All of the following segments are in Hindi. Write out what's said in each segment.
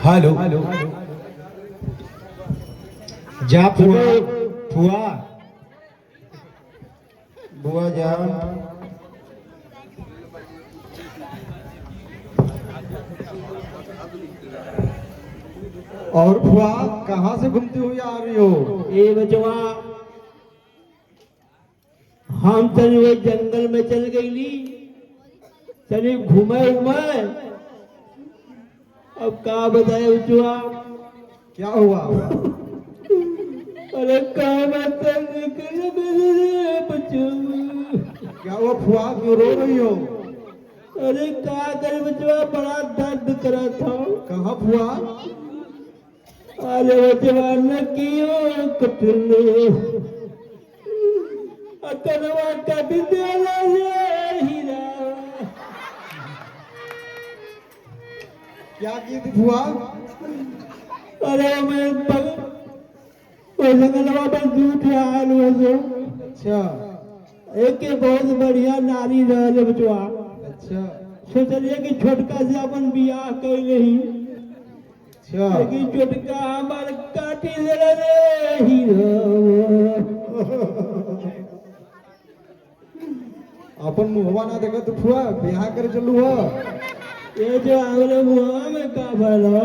हेलो जा फुआ फुआ बुआ जा। और फुआ कहाँ से घूमती हुई आ रही हो? ए बचवा, हम तनी वो जंगल में चल गईली, तनी घूमे उमे। अब का बताए बचवा? क्या हुआ? अरे काम निकल मेरे बचवा। क्या हुआ फुआ, क्यों रो रही हो? अरे का करे बचवा, बड़ा दर्द करा था। कहाँ फुआ? अरे बचवा न कियो कटलो, अतरवा कट देला ये हीरा। क्या की थी फुआ? अरे मैं वो जंगलवा पर जूठ आयल हुआ जो। अच्छा एक के बहुत बढ़िया नारी रहले बचवा। अच्छा सोचलिए कि छोटका से अपन बियाह कर ही, अच्छा। लेकिन छोटका हमार काटी देला रे हीरो। अपन मुहवा ना देखा तो फुआ ब्याह करे चलू हो। ये जो आंगले मुआ में का भलो।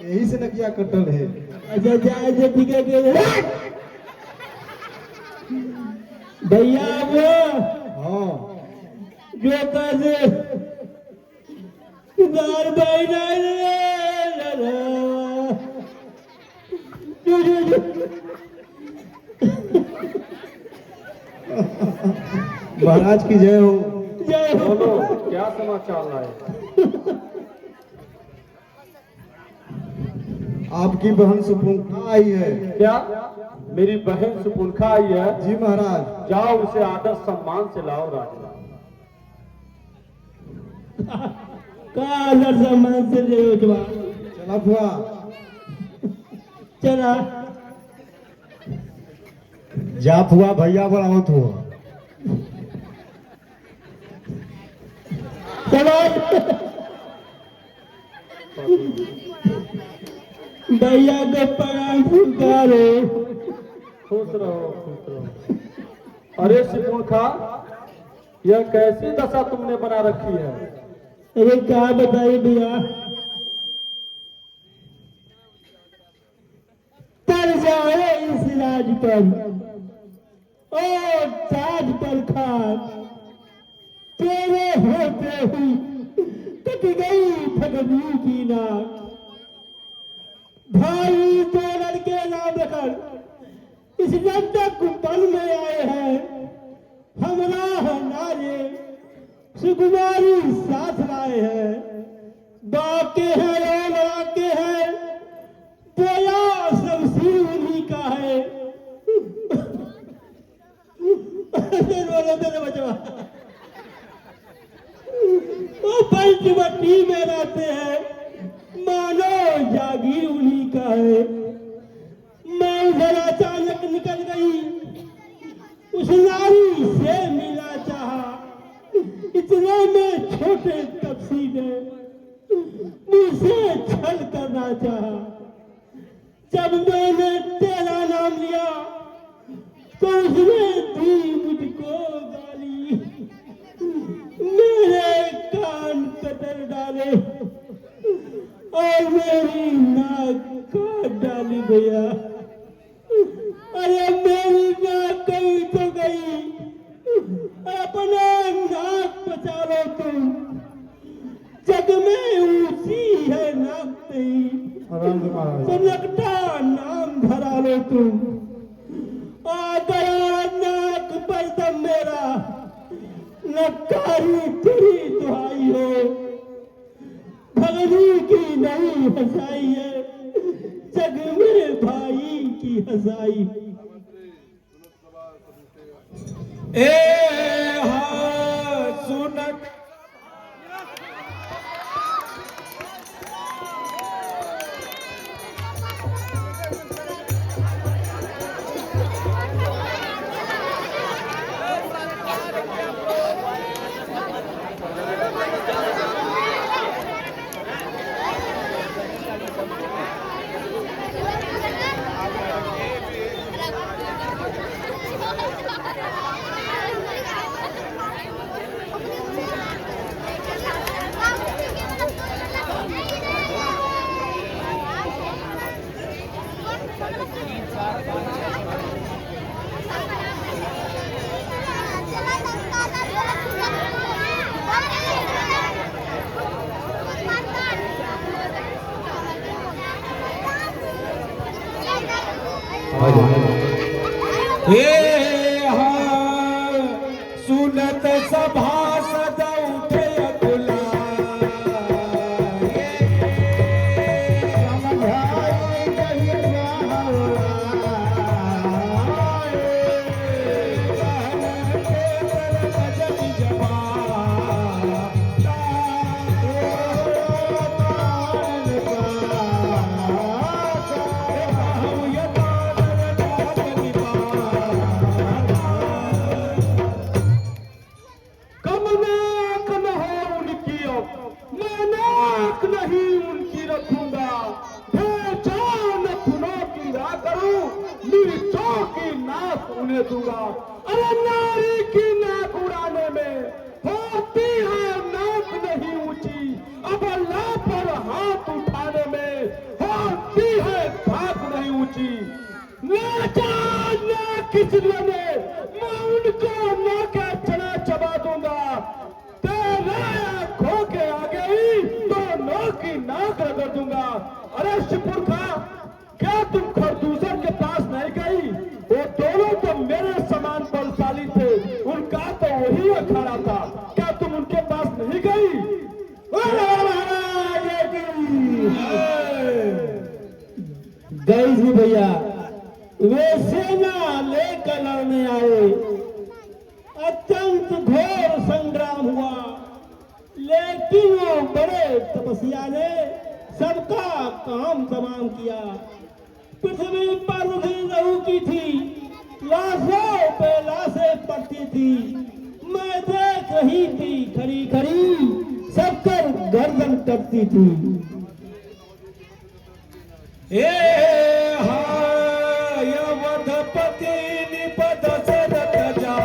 यही से न किया कटल है। अच्छा जाए से ठीक है के भैया वो हाँ जो कैसे दार भाई नहीं रे जो महाराज की जय हो। जय हो। बोलो क्या समाचार लाए? आपकी बहन सुपुंखा आई है। क्या मेरी बहन सुपुनखा आई है? जी महाराज। जाओ उसे आदर सम्मान से लाओ राजा। का आदर सम्मान से ले उठवा। चला फुआ। चला जा फुआ भैया बढ़ाओ तो। चलो भैया को प्रणाम स्वीकारो। खुश रहो खुश रहो। अरे सुपुनखा, यह कैसी दशा तुमने बना रखी है? अरे क्या बताइए भैया, तर जाए इस राज पर और ताज पर खाक, तेरे होते हुई कट गई ठगनी की नाक। भाई दो लड़के नाम रखकर इस नाटक बन में आए हैं। हमरा है नारे सुकुमारी साथ लाए हैं। बाप के हैं और लड़के हैं, बोया सब सिर उन्हीं का है। तेरे बचवा वो पंचवटी में रहते हैं, मानो जागीर उन्हीं का है। मैं उधर अचानक निकल गई, उस नारी से मिला चाहा। इतने में छोटे तपसी ने मुझसे छल करना चाहा। जब मैंने तेरा नाम लिया तो उसने दी मुझको गाली। मेरे कान कतर डाले और मेरी नाक काट डाली भैया। अरे मेरी नाक गई तो गई, अपना नाक बचा लो तुम। जग में ऊंची है नाक तेरी, सनकटा नाम धरा लो तुम। आ गया नाक पर दम मेरा, नकारी तेरी दुहाई हो। भगनी की नहीं हंसाई है, जग में भाई की हंसाई। ए हाँ सुनक हे हाँ सुनत सभा सदा उठे अकुला कम नाक न हो उनकी अब मैं नाक नहीं उनकी रखूंगा भेजान थुनों की रा करूं मिर्चों की नाक उन्हें दूंगा। अरे नारी की नाक उड़ाने में होती है नाक नहीं ऊंची अब अल्लाह पर हाथ उठाने में होती है धाक नहीं ऊंची। ना जान ना किस ने मैं उनको ना के चना चबा दूंगा तेरे आंखों के आगे ही दोनों की नाक रगड़ दूंगा। अरे शिपुरखा क्या तुम खरदूसर के पास नहीं गई? वो दोनों तो मेरे समान बलशाली थे उनका तो वही अखाड़ा था क्या तुम उनके पास नहीं गई? गई थी भैया वे सेना लेकर लड़ने आए अत्यंत घोर संग्राम हुआ लेकिन वो बड़े तपस्या ने सबका काम तमाम किया। पृथ्वी पर उठी रहू की थी लाशों पे लाशें पड़ती थी मैं देख रही थी खड़ी खड़ी सबकर गर्दन कटती थी। हे हाँ यवधपति निपद शरत जा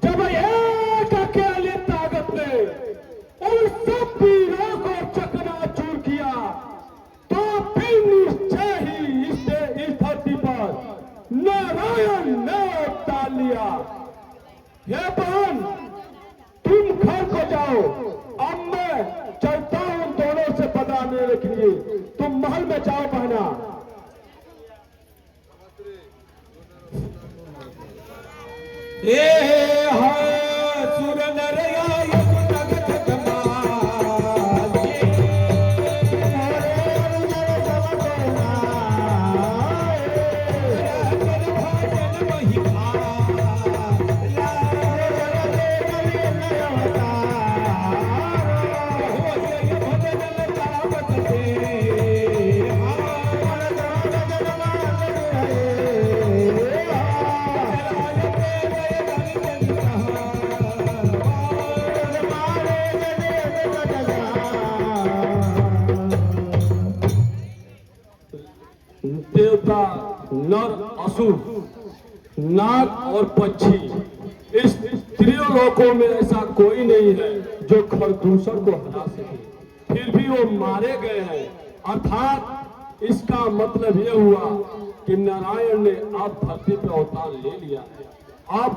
जब एक अकेले ताकत ने उन सब वीरों को चकनाचूर किया तो फिर निश्चय ही इस धरती पर नारायण ने अवतार लिया। हे बहन तुम घर को जाओ अब मैं चलता हूं उन दोनों से पता लेने के लिए। तुम महल में जाओ बहना। हे हाँ सुर नरया जगत कमाल भजन महिमा देवता नर असुर नाग और पक्षी इस त्रियों लोकों में ऐसा कोई नहीं है जो खरदूसर को हरा सके फिर भी वो मारे गए हैं। अर्थात इसका मतलब यह हुआ कि नारायण ने अब धरती पर अवतार ले लिया है। अब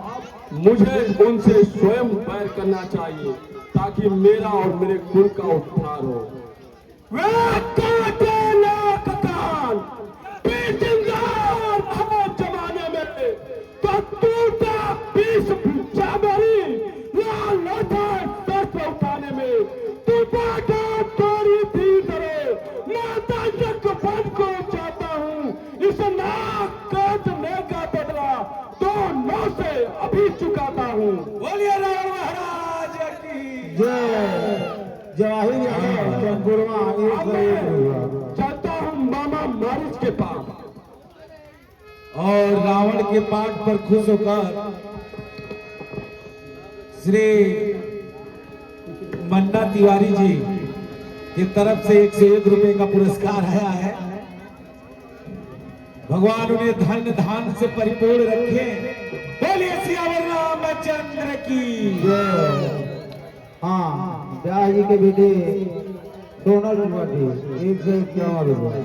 मुझे उनसे स्वयं बैर करना चाहिए ताकि मेरा और मेरे कुल का उद्धार हो। वे काटे लाख कान, बेजिंदार बहुत जमाने में तो टूटा 20 चाबरी लाल लोटा सच उठाने में टूटा का तोरी थी तरह माता तक बन को चाहता हूँ। इस नाक काटने का बदला 2 नौ से अभी चुकाता हूँ। बोलिए रावण महाराज की जय। जवाहिर यादव चाहता हूँ मामा मारिच के पास। और रावण के पाठ पर खुश होकर श्री मन्ना तिवारी जी की तरफ से 101 रुपए का पुरस्कार आया है। भगवान उन्हें धन धान से परिपूर्ण रखे। बोलिए सियावर रामचंद्र की। हाँ, ब्याह जी के बेटे सोनल त्रिपाठी 151 रुपये।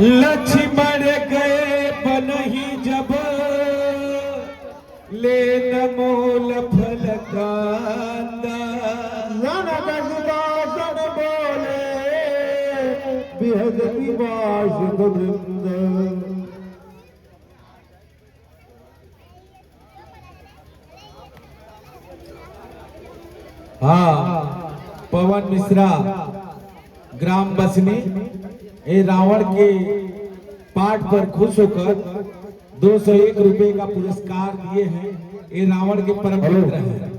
लक्ष्मण गए बनहि जब ले मोल फल कांदा। जनक सुदासन बोले बिहदती वासिक वृंद। हाँ, पवन मिश्रा ग्राम बसनी ये रावण के पाठ पर खुश होकर 201 रुपए का पुरस्कार दिए हैं। ये रावण के परम मित्र हैं।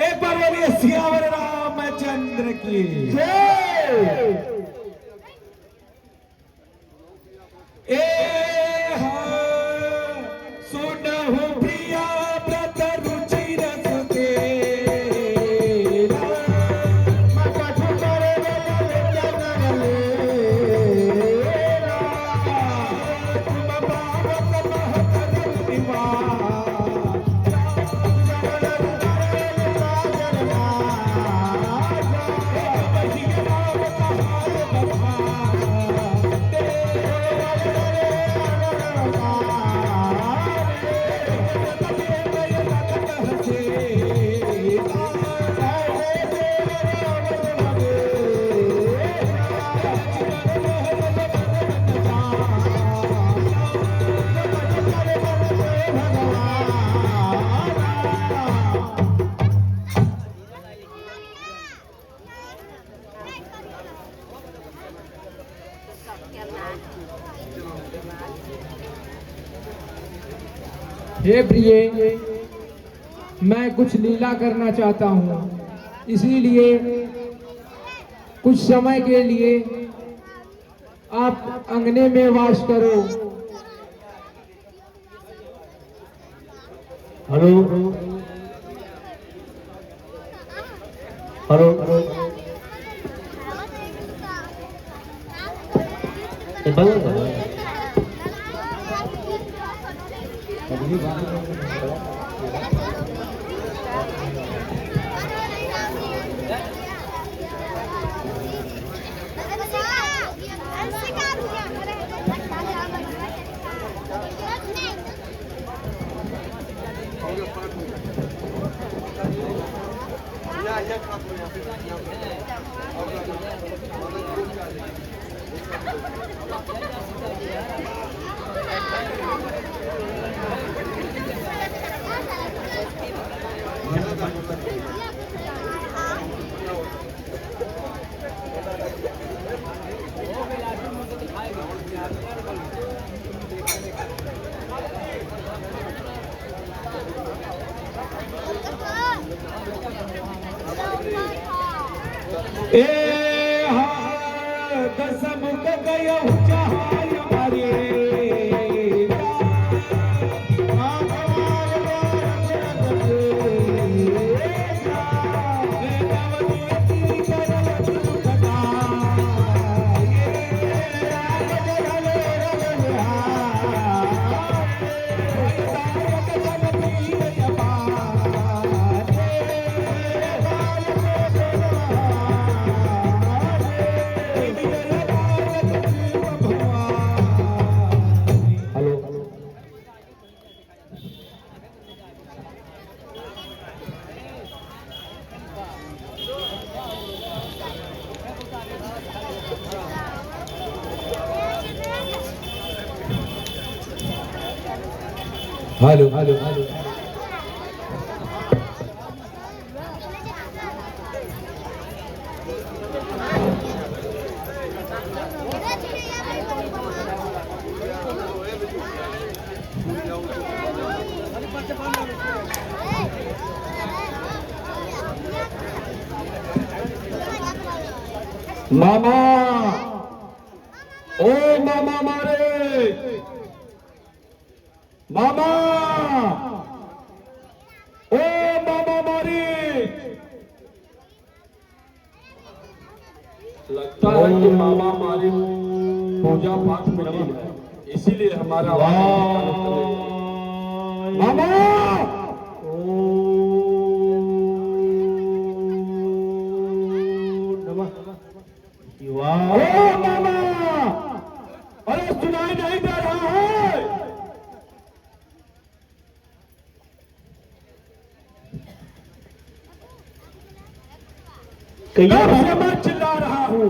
एक बार बोलिए सियावर रामचंद्र की जय। सुनहु प्रिया व्रत रुचि रस के हे प्रिय, मैं कुछ लीला करना चाहता हूँ, इसीलिए कुछ समय के लिए आप अंगने में वास करो। हेलो हेलो ए हा दसमुख गयो हेलो मामा, ओ मामा मारे, मामा, ओ मामा मारी। लगता है कि मामा मारी पूजा पाठ में लीन है, इसीलिए हमारा मामा, ओ मामा, अरे सुनाई नहीं दे रहा है? कब से मैं चिल्ला रहा हूँ?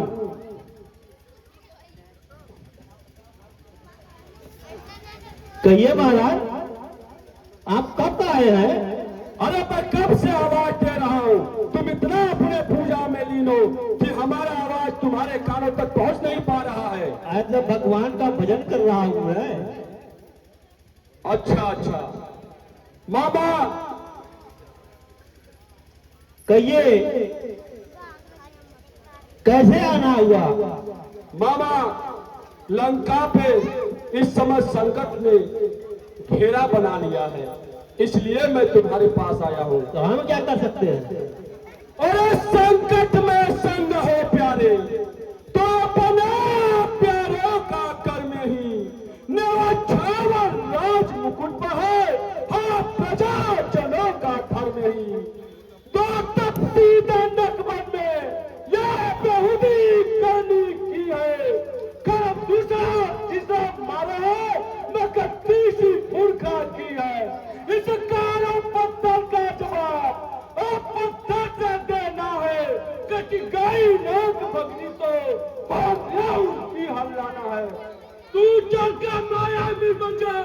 कहिए महाराज, आप कब आए हैं? अरे मैं कब से आवाज दे रहा हूँ, तुम इतना अपने पूजा में लीन हो कि हमारा आवाज तुम्हारे कानों तक पहुंच नहीं पा रहा है। आज तो भगवान का भजन कर रहा हूँ मैं। अच्छा अच्छा, मामा कहिए, कैसे आना हुआ? मामा, लंका पे इस समय संकट ने घेरा बना लिया है, इसलिए मैं तुम्हारे पास आया हूँ। तो हम क्या कर सकते हैं? अरे संकट में संग हो प्यारे, तो अपने प्यारों का कर में ही नवाछावर राज मुकुट बहे, हाँ प्रजा जनों का घर में ही दो तपती दंडक बन में यह बहुदी करनी की है। कर दूसरा जिसे मारा है न तीसरी फुरखा की है। इस कारों पत्थर का जवाब अब पत्थर से देना है। कट गई नाक भगनी तो बहुत उसकी हल्लाना है। तू चल के माया मृगंगा,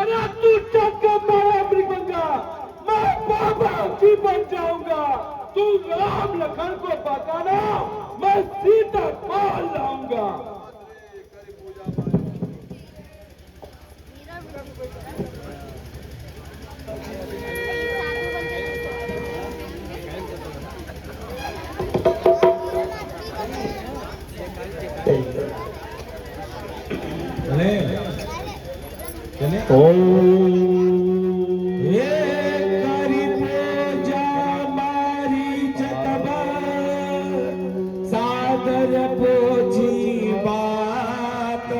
अरे तू चल के माया मृगंगा, मैं बाबा की बन जाऊंगा। तू राम लखन को बचाना, मैं सीता पाल लाऊंगा। चले चले ये करी पूजा मारी जतबा सादर पोछी बात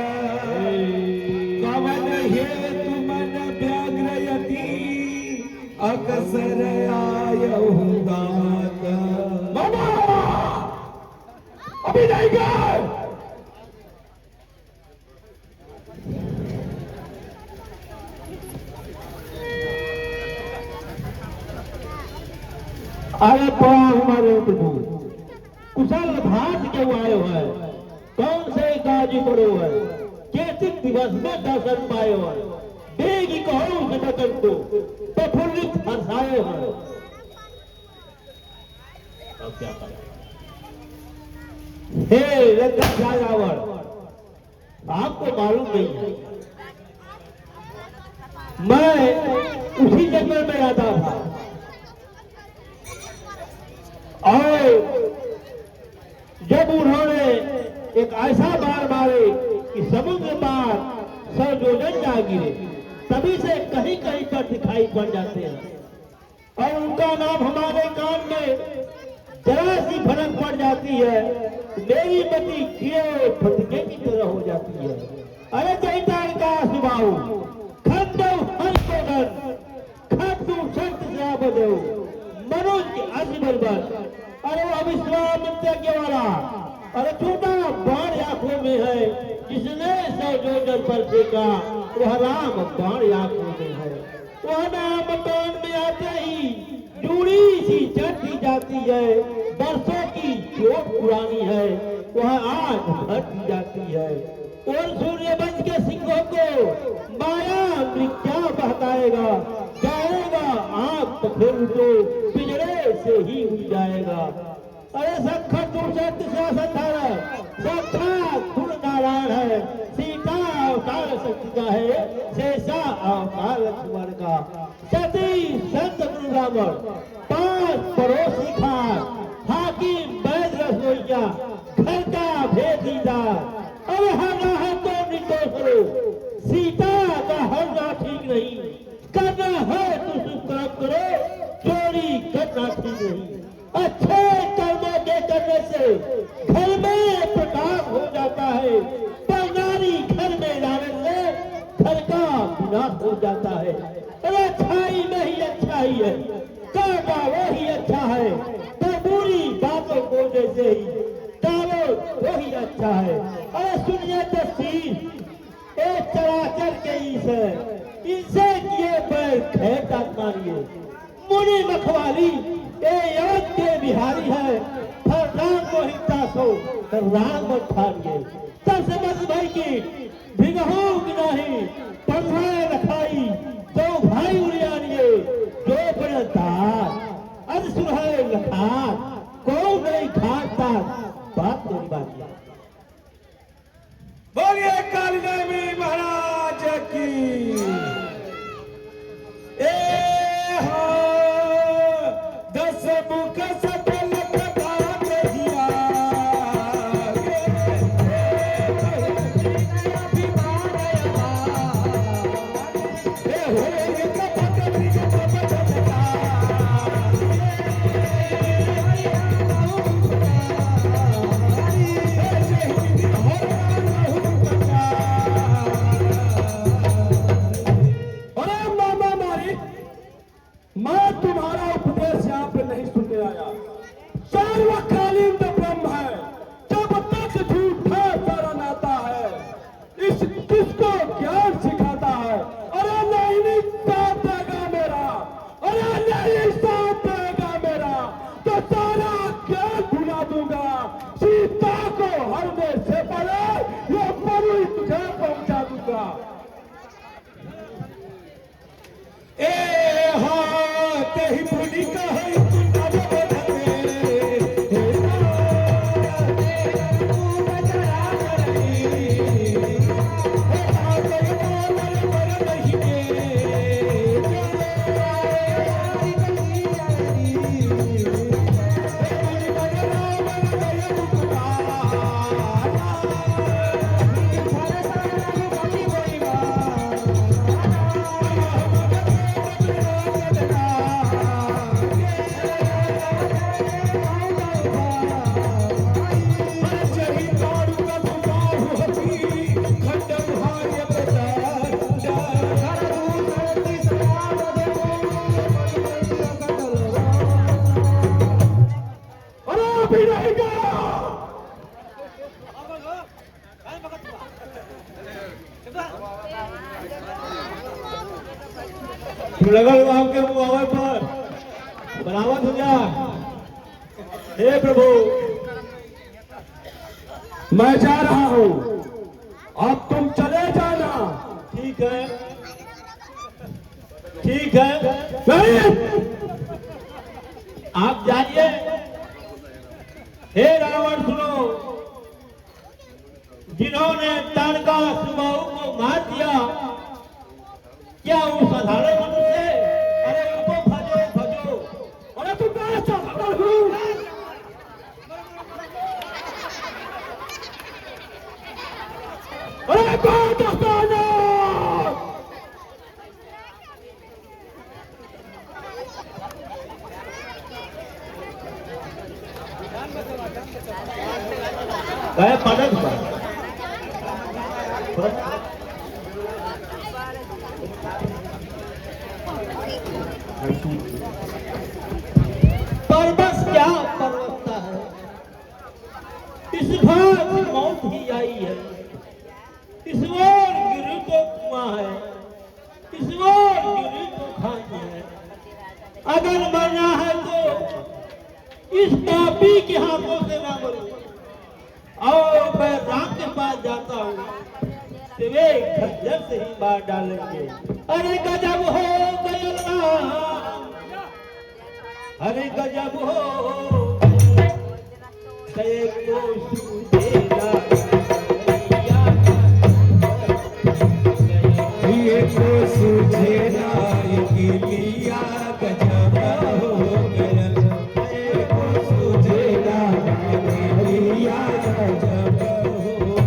कवन हेतु मन व्यग्रयति अकसर आयहु दात। मामा अभी नहीं गए। अरे प्रणाम हमारे प्रभु, कुशल भात क्यों आए हो है? कौन से काजी पड़ो है? कैतिक दिवस में दर्शन पाए हो? देगी कहो जगतन को प्रफुल्लित हर्षाए हो। अब क्या करें? हे रंगरावर, आपको मालूम नहीं है, मैं उसी जंगल में रहता था और जब उन्होंने एक ऐसा बार मारे कि समुद्र पार सर्वजन जा गिरे, तभी से कहीं कहीं पर दिखाई पड़ जाते हैं और उनका नाम हमारे कान में जरा सी भनक पड़ जाती है, मेरी मति कीड़े फटके की तरह हो जाती है। अरे चैतान का सुभाव खंडो हंसोगन खंडू संत से बदो मनोज के अजीबल बल। अरे वो अविश्वामित्र के वाला, अरे छोटा बाण आंखों में है, जिसने सर्वजन पर फेंका वह राम बाण आंखों में है। वह नाम कान में आते ही जूड़ी सी चढ़ती जाती है, बरसों की चोट पुरानी है, वह आग भरती जाती है और सूर्यवंश के सिंहों को माया मृत्या बहता तू तो पिंजरे से ही उड़ जाएगा। अरे सखा तू नारायण है, सीता अवतार शक्ति का है, शेषा अवतार लक्ष्मण का। सती संत गुरु रावण, 5 पड़ोसी खान, हाकिम वैद रसोइया, घर का भेदीदार। अरे हरना है तो निर्दोष करो, सीता का हरना ठीक नहीं, करना है तो सुकर्म करो, चोरी करना ठीक नहीं। अच्छे कर्मों के करने से घर में प्रकाश हो जाता है, पर नारी घर में लाने से घर का विनाश हो जाता है। अरे अच्छाई में ही अच्छाई है, करना वही अच्छा है, तो बुरी बातों को जैसे ही डालो वही अच्छा है। अरे सुनिए तस्वीर, एक चराचर के ईश है, इनसे किए पैर खेता मारिए। मुनि मखवाली ए यवत के बिहारी है, हर राम को हिंसा सो हर राम को ठानिए। तब समझ भाई की भिगहो नहीं पंखा रखाई, दो भाई उड़ियानिए जो बड़दार। अरे सुरहे लखार को नहीं खाता, बात तो बात है। बोलिए काली देवी महाराज की। दस मुख सफल प्रभात दिया, मैं तुम्हारा उपदेश यहाँ पे नहीं सुनने आया। सर्वकालीन तो ब्रह्म है, जब तक झूठा शरण आता है, इस किसको ज्ञान सिखाता है। अरे नहीं साथ देगा मेरा, अरे नहीं साथ देगा मेरा, तो सारा ज्ञान भुला दूंगा। सीता को हरने से पहले ये परी तुझे पहुंचा दूंगा। ही पुनी का है लगल वहां के मुहावे पर बराबर हो जा। हे प्रभु, मैं जा रहा हूं, अब तुम चले जाना। ठीक है, ठीक है। नहीं, आप जाइए। हे रावण सुनो, जिन्होंने ताड़का सुबाहु को मार दिया, क्या वो साधारण मनुष्य है? अरे उनको भजो भजो। अरे तुम कैसा अरे कौन दस्ताना गए पलट पर बस क्या परवता है, इस भाग मौत ही आई है। इस ओर गिरी तो कुआं है, इस ओर गिरी तो खाई है। अगर मरना है तो इस पापी के हाथों से ना मरो। और मैं राम के पास जाता हूँ, वे खंजर से ही मार डालेंगे। अरे गजब हो गया, अरे गजब हो को सूझेगा ये को सूझे ना लिया गजब हो गया ये को सूझे ना लिया गजब हो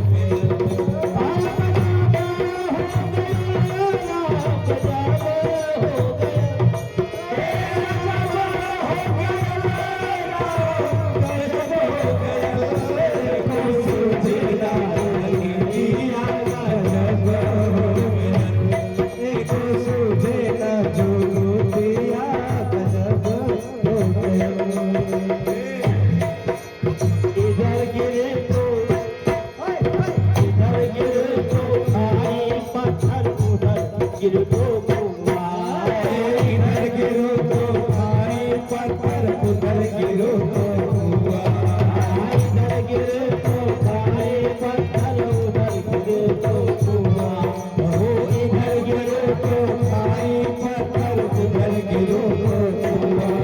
इधर गिरे तो इधर गिरे तो भारी पत्थर उधर गिर दो इधर गिरो तो भाई पत्थर उधर गिरो तो हुआ इधर गिरे तो भारी पत्थर उधर गिर दो हो इधर गिरो तो भाई पत्थर उधर गिरो तो हुआ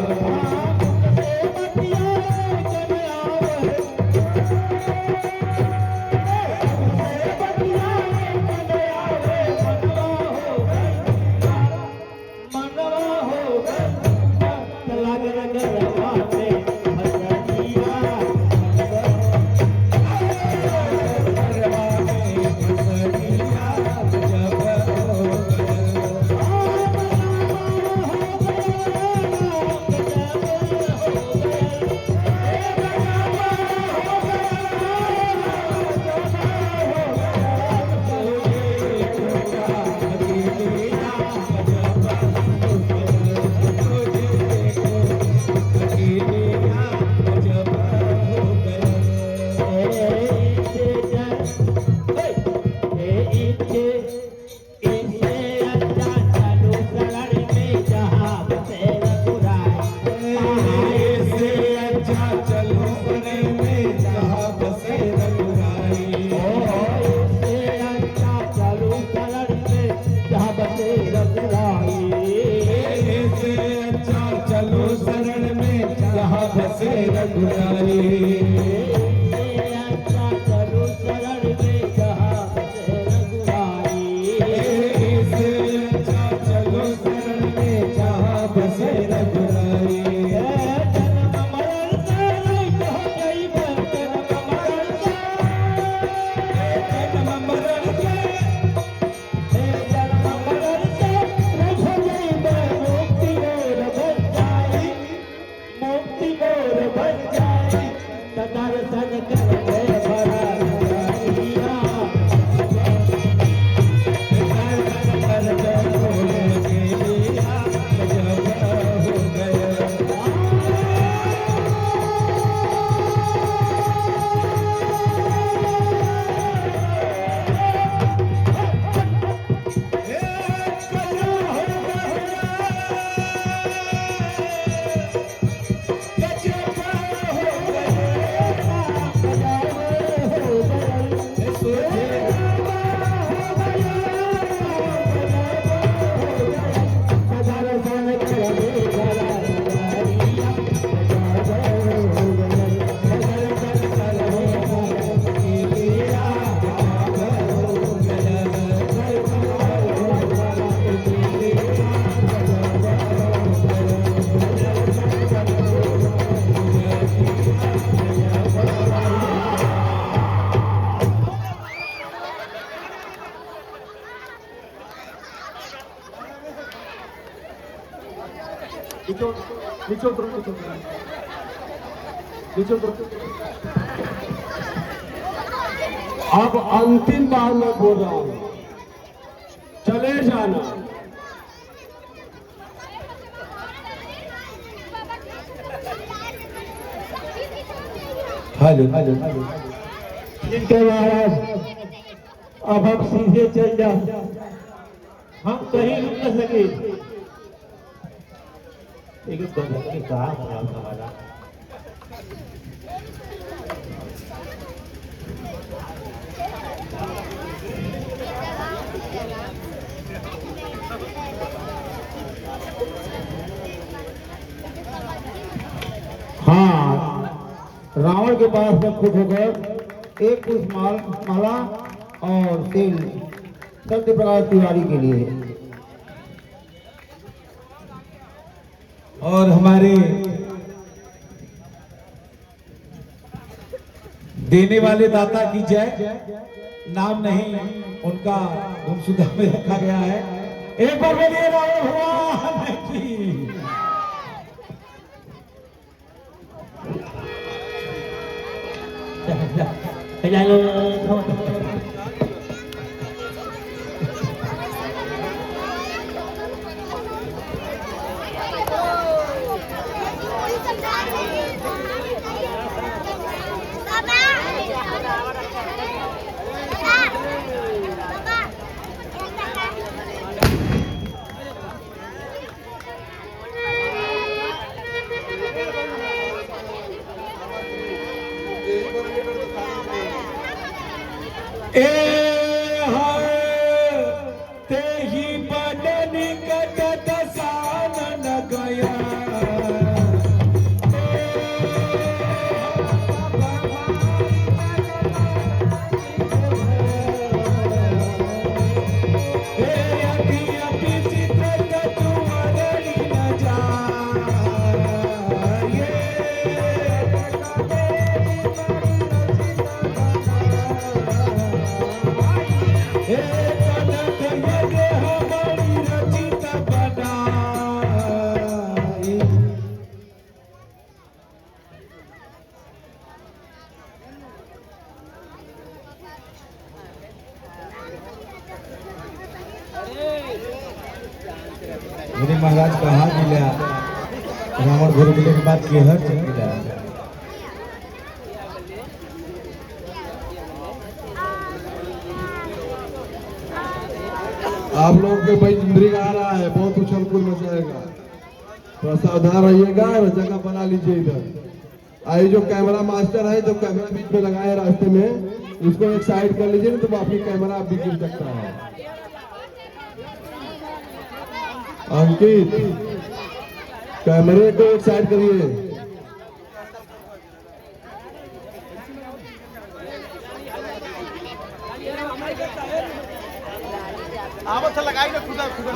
चलो शरण में जहाँ बसे रघुराई चलो शरण में जहाँ बसे रघुराई चलो शरण में जहाँ बसे रघुराई जन्म मरण से नहीं कह गई जन्म मरण से जन्म मरण से जन्म मरण से रख गई मुक्ति मोर बन जाई मुक्ति मोर बन जाई दर्शन कर भरा जाइया अब अंतिम बार मैं बोल रहा हूं, चले जाना। हेलो हेलो हेलो ठीक है महाराज, अब हम सीधे चल जा, हम कहीं रुक न सके। एक बदल के कहा हमारा रावण के पास में खुश होकर एक पुष्प माला और तेल सत्य प्रकाश तिवारी के लिए। और हमारे देने वाले दाता की जय, नाम नहीं उनका गुमशुदा में रखा गया है। एक बार बोलिए रावण भगवान की। ए ते ही बदन कट दसान न गया। मेरे महाराज कहा मिला रावण घर मिले के बाद केहर चल मिला। आप लोग के भाई इंद्रिक आ रहा है, बहुत उछल कूद मचाएगा, थोड़ा सावधान रहिएगा, जगह बना लीजिए इधर। आई जो कैमरा मास्टर है, जो कैमरा बीच में लगाए रास्ते में, उसको एक साइड कर लीजिए, तो आपकी कैमरा भी गिर सकता है। अंकित, कैमरे को एक साइड करिए। आप अच्छा लगाई ना खुदा खुदा